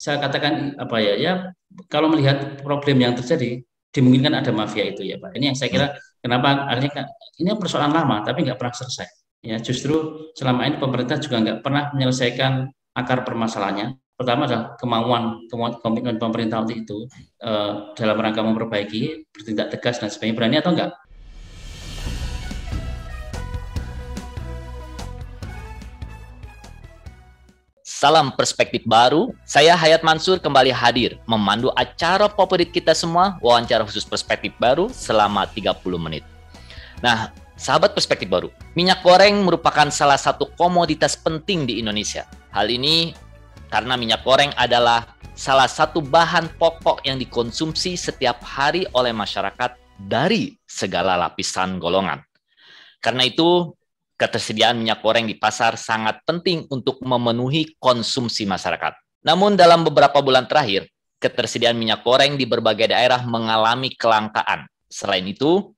saya katakan apa ya, ya kalau melihat problem yang terjadi, dimungkinkan ada mafia itu ya Pak. Ini yang saya kira kenapa akhirnya ini persoalan lama tapi nggak pernah selesai. Ya justru selama ini pemerintah juga nggak pernah menyelesaikan akar permasalahannya. Pertama adalah komitmen pemerintah untuk itu dalam rangka memperbaiki, bertindak tegas dan sebagainya. Berani atau enggak? Salam perspektif baru, saya Hayat Mansur kembali hadir memandu acara favorit kita semua, wawancara khusus perspektif baru selama 30 menit. Nah, sahabat perspektif baru, minyak goreng merupakan salah satu komoditas penting di Indonesia. Hal ini karena minyak goreng adalah salah satu bahan pokok yang dikonsumsi setiap hari oleh masyarakat dari segala lapisan golongan. Karena itu, ketersediaan minyak goreng di pasar sangat penting untuk memenuhi konsumsi masyarakat. Namun dalam beberapa bulan terakhir, ketersediaan minyak goreng di berbagai daerah mengalami kelangkaan. Selain itu,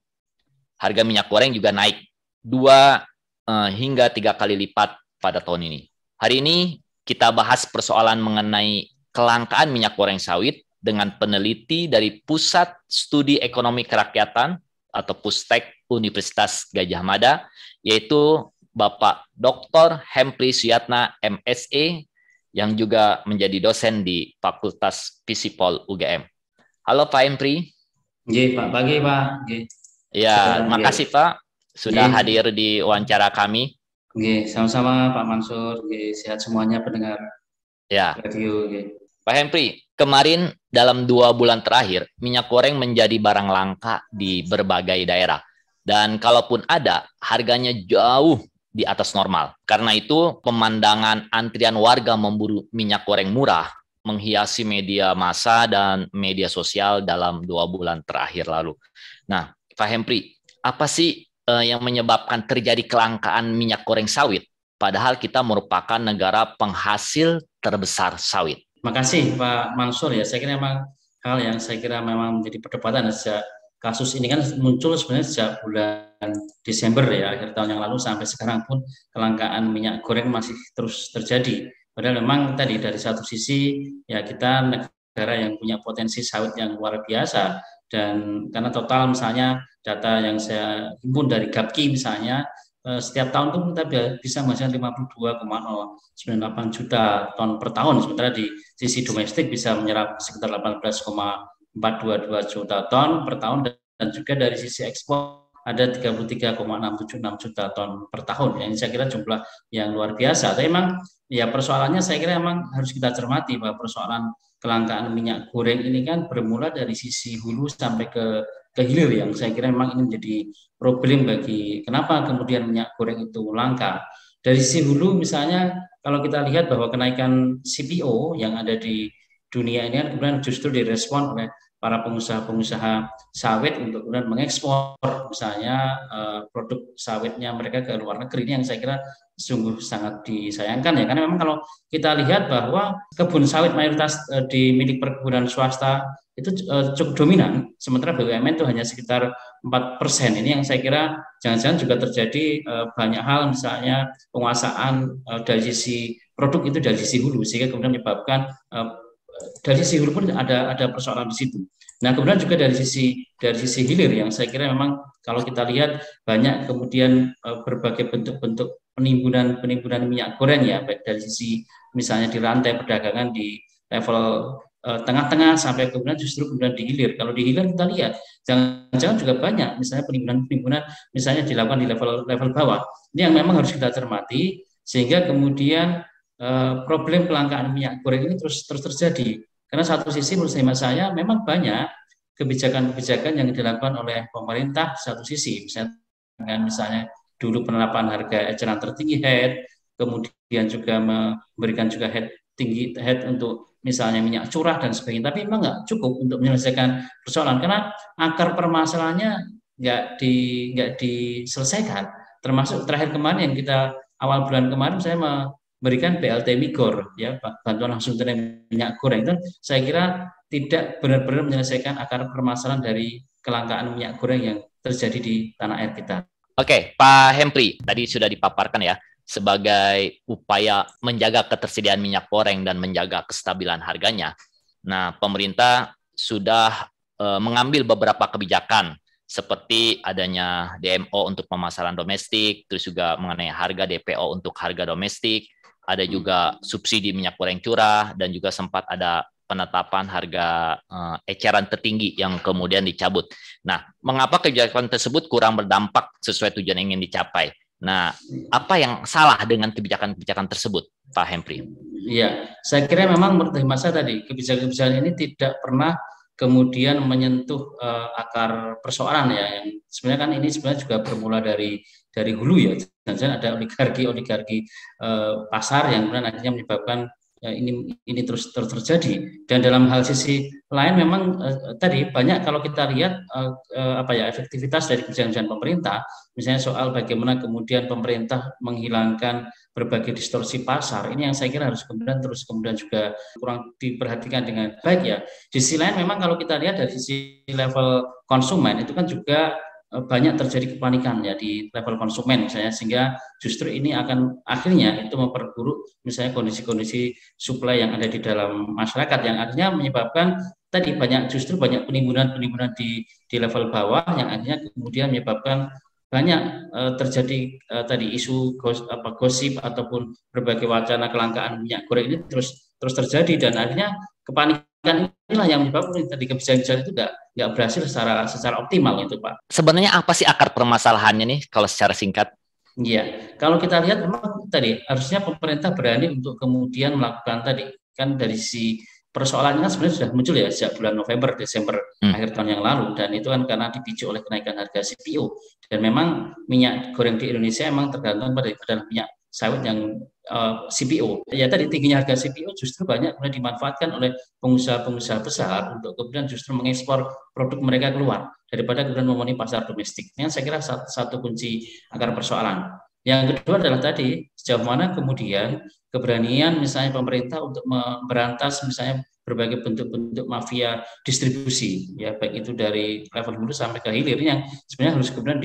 harga minyak goreng juga naik 2 hingga 3 kali lipat pada tahun ini. Hari ini kita bahas persoalan mengenai kelangkaan minyak goreng sawit dengan peneliti dari Pusat Studi Ekonomi Kerakyatan atau Pustek Universitas Gadjah Mada, yaitu Bapak Dr. Hempri Suyatna, MSE, yang juga menjadi dosen di Fakultas Fisipol UGM. Halo Pak Hempri. Pak, pagi Pak. Ya, makasih Pak sudah hadir di wawancara kami. Sama-sama Pak Mansur. Sehat semuanya pendengar radio. Pak Hempri, kemarin dalam 2 bulan terakhir, minyak goreng menjadi barang langka di berbagai daerah. Dan kalaupun ada, harganya jauh di atas normal. Karena itu, pemandangan antrian warga memburu minyak goreng murah menghiasi media massa dan media sosial dalam 2 bulan terakhir lalu. Nah, Pak Hempri, apa sih yang menyebabkan terjadi kelangkaan minyak goreng sawit? Padahal kita merupakan negara penghasil terbesar sawit. Makasih Pak Mansur ya. Saya kira memang hal yang saya kira memang menjadi perdebatan sejak kasus ini kan muncul sebenarnya sejak bulan Desember ya, akhir tahun yang lalu sampai sekarang pun kelangkaan minyak goreng masih terus terjadi. Padahal memang tadi dari satu sisi ya kita negara yang punya potensi sawit yang luar biasa, dan karena total misalnya data yang saya himpun dari Gapki misalnya setiap tahun itu kita bisa menghasilkan 52,098 juta ton per tahun, sementara di sisi domestik bisa menyerap sekitar 18,422 juta ton per tahun, dan juga dari sisi ekspor ada 33,676 juta ton per tahun. Yang saya kira jumlah yang luar biasa. Tapi memang ya persoalannya saya kira memang harus kita cermati bahwa persoalan kelangkaan minyak goreng ini kan bermula dari sisi hulu sampai ke hilir, yang saya kira memang ini menjadi problem bagi kenapa kemudian minyak goreng itu langka. Dari sisi hulu misalnya kalau kita lihat bahwa kenaikan CPO yang ada di dunia ini kan kemudian justru direspon oleh para pengusaha-pengusaha sawit untuk kemudian mengekspor misalnya produk sawitnya mereka ke luar negeri. Ini yang saya kira sungguh sangat disayangkan ya, karena memang kalau kita lihat bahwa kebun sawit mayoritas di milik perkebunan swasta itu cukup dominan, sementara BUMN itu hanya sekitar 4%. Ini yang saya kira jangan-jangan juga terjadi banyak hal, misalnya penguasaan dari sisi produk itu dari sisi hulu, sehingga kemudian menyebabkan dari sisi hulu pun ada persoalan di situ. Nah, kemudian juga dari sisi hilir yang saya kira memang kalau kita lihat banyak kemudian berbagai bentuk-bentuk penimbunan minyak goreng ya, baik dari sisi misalnya di rantai perdagangan di level tengah-tengah sampai kemudian justru kemudian di hilir. Kalau di hilir kita lihat jangan-jangan juga banyak misalnya penimbunan misalnya dilakukan di level bawah. Ini yang memang harus kita cermati, sehingga kemudian problem kelangkaan minyak goreng ini terus terjadi. Karena satu sisi menurut saya memang banyak kebijakan-kebijakan yang dilakukan oleh pemerintah satu sisi, misalnya dulu penerapan harga eceran tertinggi head, kemudian juga memberikan juga head untuk misalnya minyak curah dan sebagainya, tapi memang nggak cukup untuk menyelesaikan persoalan karena akar permasalahannya nggak diselesaikan. Termasuk terakhir kemarin yang kita awal bulan kemarin saya memberikan BLT Migor ya, bantuan langsung tunai minyak goreng, itu saya kira tidak benar-benar menyelesaikan akar permasalahan dari kelangkaan minyak goreng yang terjadi di tanah air kita. Oke, Pak Hempri, tadi sudah dipaparkan ya, sebagai upaya menjaga ketersediaan minyak goreng dan menjaga kestabilan harganya. Nah, pemerintah sudah mengambil beberapa kebijakan seperti adanya DMO untuk pemasaran domestik, terus juga mengenai harga DPO untuk harga domestik, ada juga subsidi minyak goreng curah, dan juga sempat ada penetapan harga eceran tertinggi yang kemudian dicabut. Nah, mengapa kebijakan tersebut kurang berdampak sesuai tujuan yang ingin dicapai? Nah, apa yang salah dengan kebijakan-kebijakan tersebut, Pak Hempri? Iya, saya kira memang menurut hemat saya tadi kebijakan-kebijakan ini tidak pernah kemudian menyentuh akar persoalan ya. Yang sebenarnya kan ini sebenarnya juga bermula dari hulu ya. Dan ada oligarki pasar yang kemudian akhirnya menyebabkan ini terus terjadi. Dan dalam hal sisi lain memang tadi banyak kalau kita lihat efektivitas dari kebijakan pemerintah, misalnya soal bagaimana kemudian pemerintah menghilangkan berbagai distorsi pasar, ini yang saya kira harus kemudian juga kurang diperhatikan dengan baik ya. Di sisi lain memang kalau kita lihat dari sisi level konsumen itu kan juga banyak terjadi kepanikan ya di level konsumen misalnya, sehingga justru ini akan akhirnya itu memperburuk misalnya kondisi-kondisi supply yang ada di dalam masyarakat, yang akhirnya menyebabkan tadi banyak penimbunan di level bawah, yang akhirnya kemudian menyebabkan banyak terjadi tadi isu gosip ataupun berbagai wacana kelangkaan minyak goreng ini terus terjadi, dan akhirnya kepanikan inilah yang menyebabkan tadi kebijakan itu nggak berhasil secara optimal itu, Pak. Sebenarnya apa sih akar permasalahannya nih kalau secara singkat? Iya, kalau kita lihat memang tadi harusnya pemerintah berani untuk kemudian melakukan tadi kan dari si persoalannya kan sebenarnya sudah muncul ya sejak bulan November, Desember akhir tahun yang lalu, dan itu kan karena dipicu oleh kenaikan harga CPO, dan memang minyak goreng di Indonesia memang tergantung pada minyak sawit yang CPO. Ya tadi tingginya harga CPO justru banyak kemudian dimanfaatkan oleh pengusaha-pengusaha besar untuk kemudian justru mengekspor produk mereka keluar daripada kemudian memenuhi pasar domestik. Ini saya kira satu kunci akar persoalan. Yang kedua adalah tadi sejauh mana kemudian keberanian misalnya pemerintah untuk memberantas misalnya berbagai bentuk-bentuk mafia distribusi, ya baik itu dari level hulu sampai ke hilir, yang sebenarnya harus kemudian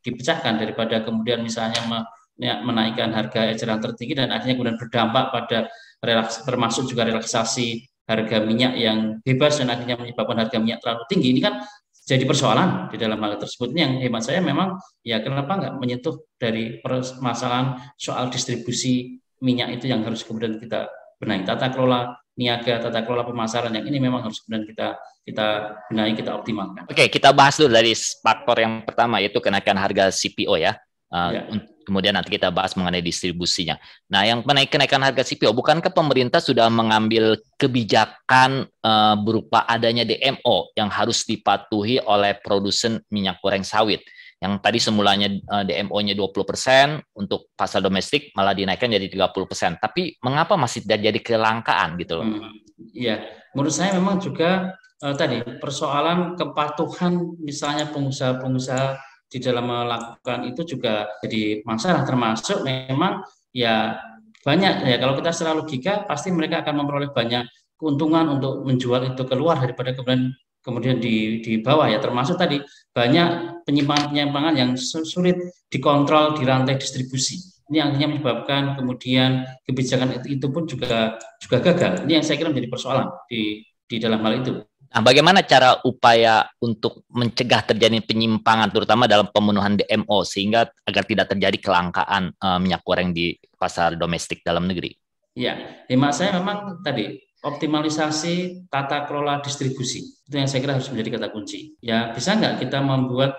dipecahkan daripada kemudian misalnya menaikkan harga eceran tertinggi dan akhirnya kemudian berdampak pada termasuk juga relaksasi harga minyak yang bebas dan akhirnya menyebabkan harga minyak terlalu tinggi. Ini kan jadi persoalan di dalam hal tersebut. Ini yang hemat saya memang ya kenapa nggak menyentuh dari permasalahan soal distribusi minyak itu yang harus kemudian kita benahi, tata kelola niaga, tata kelola pemasaran yang ini memang harus kemudian kita benahi, kita optimalkan. Oke, kita bahas dulu dari faktor yang pertama yaitu kenaikan harga CPO ya. Kemudian nanti kita bahas mengenai distribusinya. Nah, yang kenaikan harga CPO, bukankah pemerintah sudah mengambil kebijakan berupa adanya DMO yang harus dipatuhi oleh produsen minyak goreng sawit? Yang tadi semulanya DMO-nya 20% untuk pasar domestik malah dinaikkan jadi 30%. Tapi mengapa masih terjadi kelangkaan gitu loh? Iya, menurut saya memang juga tadi persoalan kepatuhan misalnya pengusaha-pengusaha di dalam melakukan itu juga jadi masalah, termasuk memang ya banyak ya kalau kita secara logika pasti mereka akan memperoleh banyak keuntungan untuk menjual itu keluar daripada kemudian di bawah ya, termasuk tadi banyak penyimpangan yang sulit dikontrol di rantai distribusi. Ini akhirnya menyebabkan kemudian kebijakan itu pun juga gagal. Ini yang saya kira menjadi persoalan di dalam hal itu. Nah, bagaimana cara upaya untuk mencegah terjadi penyimpangan, terutama dalam pemenuhan DMO, sehingga agar tidak terjadi kelangkaan minyak goreng di pasar domestik dalam negeri? Ya, hemat saya memang tadi optimalisasi tata kelola distribusi itu yang saya kira harus menjadi kata kunci. Ya, bisa nggak kita membuat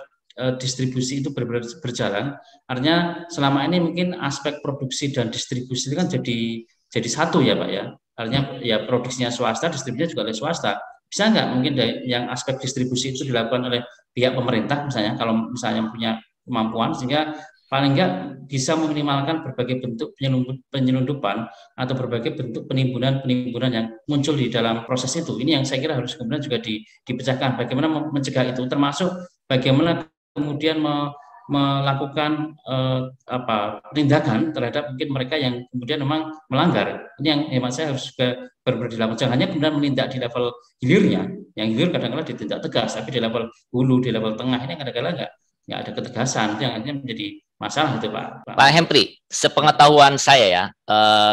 distribusi itu berjalan? Artinya selama ini mungkin aspek produksi dan distribusi itu kan jadi satu ya Pak ya. Artinya ya produksinya swasta, distribusinya juga oleh swasta. Bisa nggak mungkin yang aspek distribusi itu dilakukan oleh pihak pemerintah misalnya, kalau misalnya punya kemampuan, sehingga paling nggak bisa meminimalkan berbagai bentuk penyelundupan atau berbagai bentuk penimbunan yang muncul di dalam proses itu. Ini yang saya kira harus kemudian juga dipecahkan. Bagaimana mencegah itu, termasuk bagaimana kemudian melakukan tindakan terhadap mungkin mereka yang kemudian memang melanggar. Ini yang hemat saya harus juga dilakukan. Jangan hanya kemudian menindak di level hilirnya, yang hilir kadang-kadang ditindak tegas, tapi di level hulu, di level tengah ini kadang-kadang nggak ada ketegasan. Itu yang akhirnya menjadi masalah itu Pak. Pak Hempri, sepengetahuan saya ya,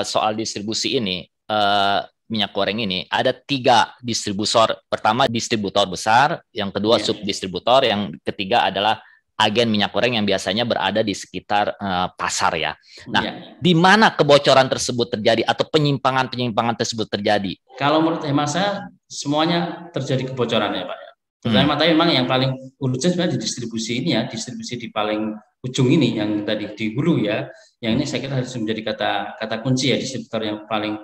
soal distribusi ini, minyak goreng ini ada 3 distributor. Pertama distributor besar, yang kedua subdistributor, yang ketiga adalah agen minyak goreng yang biasanya berada di sekitar pasar ya. Nah, di mana kebocoran tersebut terjadi atau penyimpangan-penyimpangan tersebut terjadi? Kalau menurut hemat saya semuanya terjadi kebocoran ya Pak. Terutama tapi memang yang paling urgent sebenarnya di distribusi ini ya, distribusi di paling ujung ini yang tadi di hulu ya. Yang ini saya kira harus menjadi kata kunci ya, distributor yang paling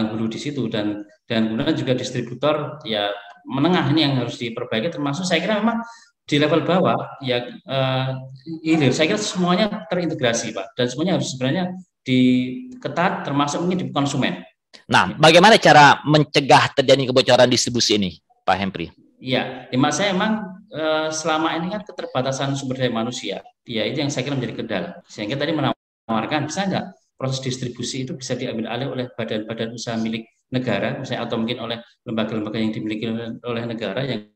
hulu di situ, dan kemudian juga distributor ya menengah ini yang harus diperbaiki, termasuk saya kira memang di level bawah ya hilir. Saya kira semuanya terintegrasi Pak, dan semuanya harus sebenarnya diketat, termasuk mungkin di konsumen. Nah, bagaimana cara mencegah terjadi kebocoran distribusi ini, Pak Hempri? Iya, hemat saya memang selama ini kan keterbatasan sumber daya manusia, ya itu yang saya kira menjadi kendala. Sehingga tadi menawarkan bisa nggak proses distribusi itu bisa diambil alih oleh badan-badan usaha milik negara, misalnya, atau mungkin oleh lembaga-lembaga yang dimiliki oleh negara yang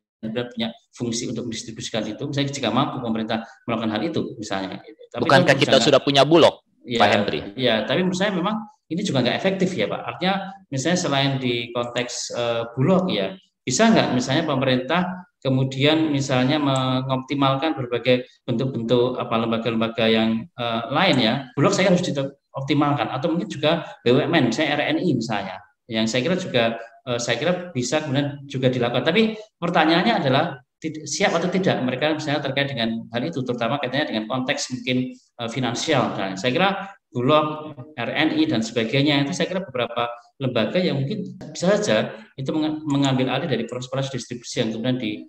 punya fungsi untuk mendistribusikan itu. Misalnya jika mampu pemerintah melakukan hal itu, misalnya. Tapi bukankah kita sudah punya Bulog, Pak Hempri? Ya, tapi menurut saya memang ini juga nggak efektif ya Pak. Artinya misalnya selain di konteks Bulog ya, bisa nggak misalnya pemerintah kemudian misalnya mengoptimalkan berbagai bentuk-bentuk lembaga-lembaga yang lain ya. Bulog saya harus dioptimalkan, atau mungkin juga BUMN, misalnya RNI misalnya, yang saya kira juga saya kira bisa kemudian juga dilakukan. Tapi pertanyaannya adalah siap atau tidak mereka misalnya terkait dengan hal itu, terutama kaitannya dengan konteks mungkin finansial. Nah, saya kira Bulog, RNI dan sebagainya itu saya kira beberapa lembaga yang mungkin bisa saja itu mengambil alih dari proses distribusi yang kemudian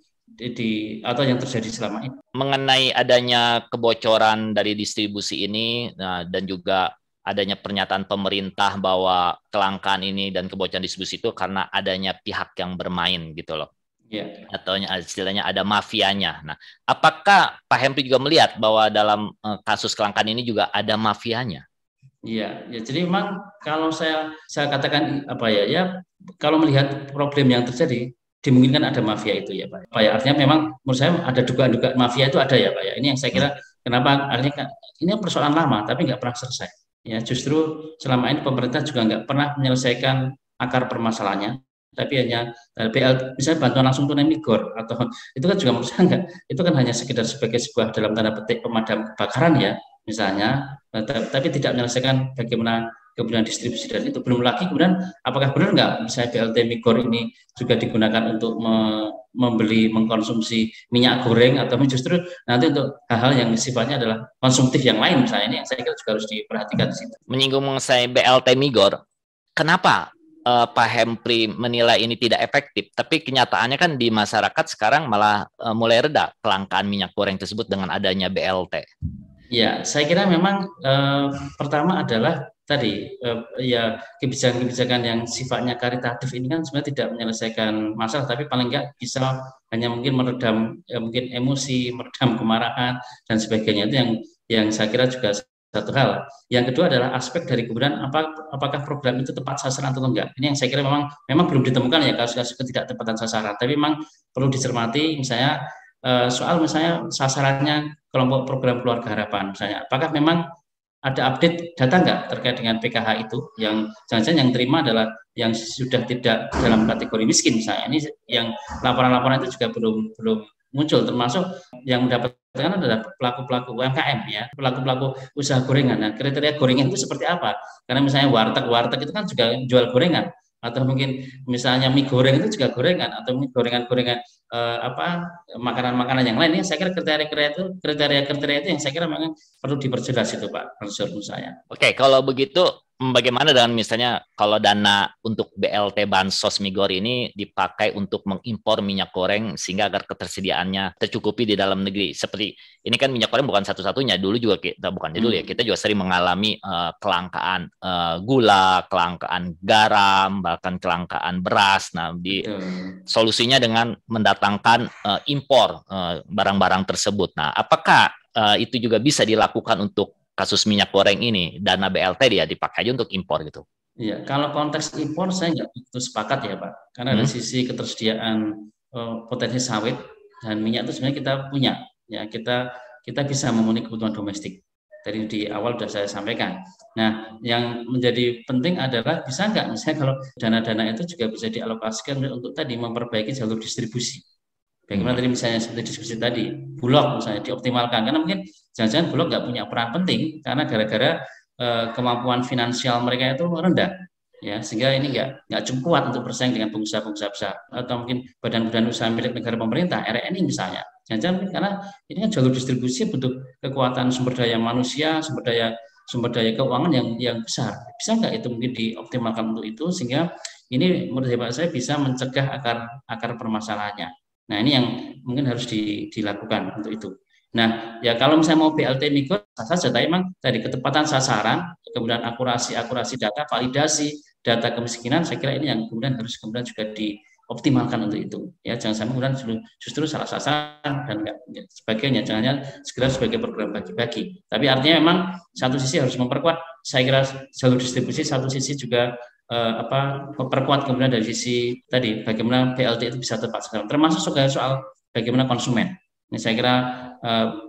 atau yang terjadi selama ini. Mengenai adanya kebocoran dari distribusi ini, dan juga adanya pernyataan pemerintah bahwa kelangkaan ini dan kebocoran distribusi itu karena adanya pihak yang bermain gitu loh. Atau istilahnya ada mafianya. Nah, apakah Pak Hempri juga melihat bahwa dalam kasus kelangkaan ini juga ada mafianya? Iya, ya, jadi memang kalau saya katakan kalau melihat problem yang terjadi, dimungkinkan ada mafia itu ya Pak. Artinya memang menurut saya ada dugaan-dugaan mafia itu ada ya Pak ya. Ini yang saya kira kenapa artinya ini persoalan lama tapi nggak pernah selesai. Ya, justru selama ini pemerintah juga nggak pernah menyelesaikan akar permasalahannya, tapi hanya misalnya bantuan langsung tunai migor, atau itu kan juga menurut saya enggak, itu kan hanya sekedar sebagai sebuah dalam tanda petik pemadam kebakaran ya misalnya, tapi tidak menyelesaikan bagaimana kemudian distribusi, dan itu belum lagi kemudian apakah benar nggak misalnya BLT migor ini juga digunakan untuk mengkonsumsi minyak goreng, atau justru nanti untuk hal-hal yang sifatnya adalah konsumtif yang lain misalnya. Ini yang saya kira juga harus diperhatikan di situ. Menyinggung mengenai BLT migor, kenapa Pak Hempri menilai ini tidak efektif, tapi kenyataannya kan di masyarakat sekarang malah mulai reda kelangkaan minyak goreng tersebut dengan adanya BLT. Ya, saya kira memang pertama adalah tadi ya kebijakan-kebijakan yang sifatnya karitatif ini kan sebenarnya tidak menyelesaikan masalah, tapi paling enggak bisa hanya mungkin meredam mungkin emosi, meredam kemarahan dan sebagainya. Itu yang saya kira juga satu hal. Yang kedua adalah aspek dari kemudian apakah program itu tepat sasaran atau enggak. Ini yang saya kira memang belum ditemukan ya kasus-kasus ketidaktepatan sasaran. Tapi memang perlu dicermati misalnya soal misalnya sasarannya kelompok program keluarga harapan misalnya. Apakah memang ada update data enggak terkait dengan PKH itu, yang jangan-jangan yang terima adalah yang sudah tidak dalam kategori miskin misalnya. Ini yang laporan-laporan itu juga belum muncul, termasuk yang mendapatkan adalah pelaku-pelaku UMKM ya, pelaku-pelaku usaha gorengan. Nah, kriteria gorengan itu seperti apa? Karena misalnya warteg itu kan juga jual gorengan, atau mungkin misalnya mie goreng itu juga gorengan, atau mungkin gorengan-gorengan makanan-makanan yang lain. Ini saya kira kriteria itu yang saya kira memang perlu diperjelas itu Pak, menurut saya. Oke, kalau begitu bagaimana dengan misalnya kalau dana untuk BLT Bansos Migor ini dipakai untuk mengimpor minyak goreng sehingga agar ketersediaannya tercukupi di dalam negeri. Seperti ini kan minyak goreng bukan satu-satunya, dulu juga kita juga sering mengalami kelangkaan gula, kelangkaan garam, bahkan kelangkaan beras. Nah, solusinya dengan mendatangkan impor barang-barang tersebut. Nah, apakah itu juga bisa dilakukan untuk kasus minyak goreng ini, dana BLT dia dipakai aja untuk impor gitu? Iya, kalau konteks impor saya nggak begitu sepakat ya Pak, karena dari sisi ketersediaan potensi sawit dan minyak itu sebenarnya kita punya, ya kita bisa memenuhi kebutuhan domestik. Dari di awal sudah saya sampaikan. Nah, yang menjadi penting adalah bisa nggak misalnya kalau dana-dana itu juga bisa dialokasikan untuk tadi memperbaiki jalur distribusi. Bagaimana tadi misalnya seperti diskusi tadi, Bulog misalnya dioptimalkan, karena mungkin jangan-jangan Bulog nggak punya peran penting karena gara-gara kemampuan finansial mereka itu rendah, ya sehingga ini nggak cukup kuat untuk bersaing dengan pengusaha-pengusaha besar atau mungkin badan-badan usaha milik negara pemerintah, RNI misalnya. Jangan-jangan karena ini kan jalur distribusi butuh kekuatan sumber daya manusia, sumber daya keuangan yang besar. Bisa nggak itu mungkin dioptimalkan untuk itu sehingga ini menurut hemat saya bisa mencegah akar permasalahannya. Nah, ini yang mungkin harus dilakukan untuk itu. Nah, ya kalau misalnya mau BLT mikro saja, tapi memang tadi ketepatan sasaran, kemudian akurasi data, validasi data kemiskinan, saya kira ini yang kemudian harus juga dioptimalkan untuk itu. Ya, jangan sampai kemudian justru salah sasaran dan sebagainya. Jangan segera sebagai program bagi-bagi. Tapi artinya memang satu sisi harus memperkuat, saya kira jalur distribusi, satu sisi juga memperkuat kemudian dari sisi tadi bagaimana BLT itu bisa tepat sasaran, termasuk juga soal bagaimana konsumen. Ini saya kira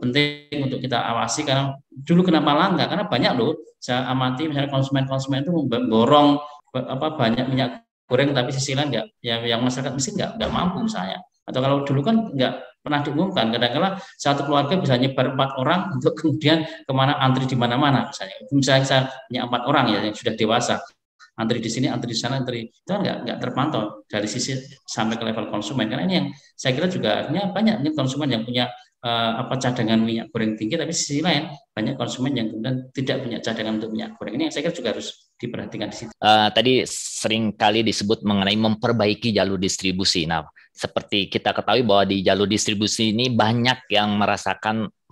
penting untuk kita awasi karena dulu kenapa langka, karena banyak loh saya amati misalnya konsumen itu memborong banyak minyak goreng tapi sisi lain yang masyarakat miskin nggak mampu misalnya. Atau kalau dulu kan nggak pernah diumumkan, kadang-kadang satu keluarga bisa nyebar 4 orang untuk kemudian kemana antri di mana-mana misalnya. Misalnya saya punya 4 orang ya yang sudah dewasa, antri di sini, antri di sana, antri itu kan nggak terpantau dari sisi sampai ke level konsumen. Karena ini yang saya kira juga artinya banyak nih konsumen yang punya cadangan minyak goreng tinggi, tapi sisi lain banyak konsumen yang kemudian tidak punya cadangan untuk minyak goreng. Ini yang saya kira juga harus diperhatikan di situ. Tadi sering kali disebut mengenai memperbaiki jalur distribusi. Nah, seperti kita ketahui bahwa di jalur distribusi ini banyak yang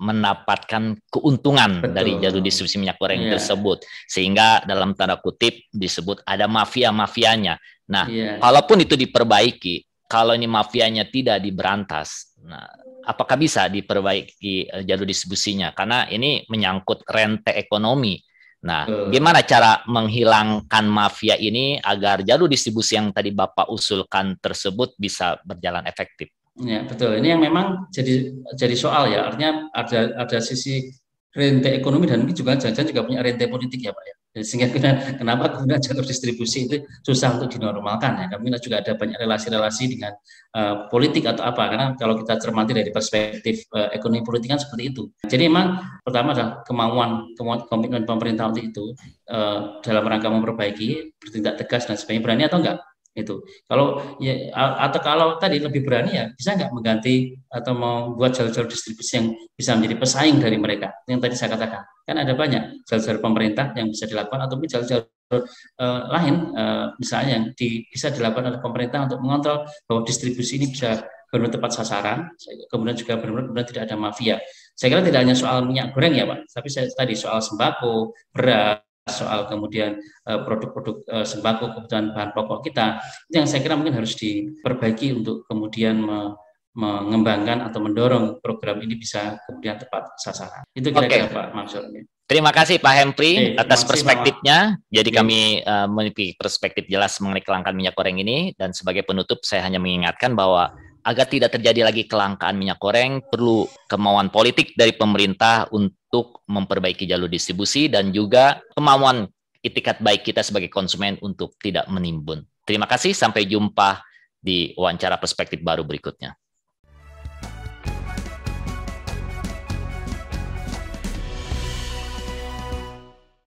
mendapatkan keuntungan dari jalur distribusi minyak goreng tersebut, sehingga dalam tanda kutip disebut ada mafia-mafianya. Nah, kalaupun itu diperbaiki, kalau ini mafianya tidak diberantas, nah, apakah bisa diperbaiki jalur distribusinya? Karena ini menyangkut rente ekonomi. Nah, gimana cara menghilangkan mafia ini agar jalur distribusi yang tadi Bapak usulkan tersebut bisa berjalan efektif? Ya, betul. Ini yang memang jadi soal ya. Artinya ada sisi rente ekonomi dan ini juga jangan-jangan juga punya rente politik ya Pak ya. Sehingga kenapa kemudian jalur distribusi itu susah untuk dinormalkan ya. Kami juga ada banyak relasi-relasi dengan politik atau apa. Karena kalau kita cermati dari perspektif ekonomi politik kan seperti itu. Jadi memang pertama adalah komitmen pemerintah untuk itu dalam rangka memperbaiki, bertindak tegas dan sebagainya. Berani atau enggak? Itu kalau ya, atau kalau tadi lebih berani ya bisa nggak mengganti atau membuat jalur-jalur distribusi yang bisa menjadi pesaing dari mereka yang tadi saya katakan. Kan ada banyak jalur-jalur pemerintah yang bisa dilakukan ataupun jalur-jalur lain misalnya yang bisa dilakukan oleh pemerintah untuk mengontrol bahwa distribusi ini bisa benar tepat sasaran, kemudian juga benar-benar tidak ada mafia. Saya kira tidak hanya soal minyak goreng ya Pak, tapi tadi soal sembako, beras, soal kemudian produk-produk sembako, kebutuhan bahan pokok kita, itu yang saya kira mungkin harus diperbaiki untuk kemudian mengembangkan atau mendorong program ini bisa kemudian tepat sasaran. Itu kira-kira Pak maksudnya. Terima kasih Pak Hempri atas perspektifnya. Jadi kami memiliki perspektif jelas mengenai kelangkaan minyak goreng ini, dan sebagai penutup saya hanya mengingatkan bahwa agar tidak terjadi lagi kelangkaan minyak goreng, perlu kemauan politik dari pemerintah untuk memperbaiki jalur distribusi dan juga kemauan itikat baik kita sebagai konsumen untuk tidak menimbun. Terima kasih, sampai jumpa di wawancara perspektif baru berikutnya.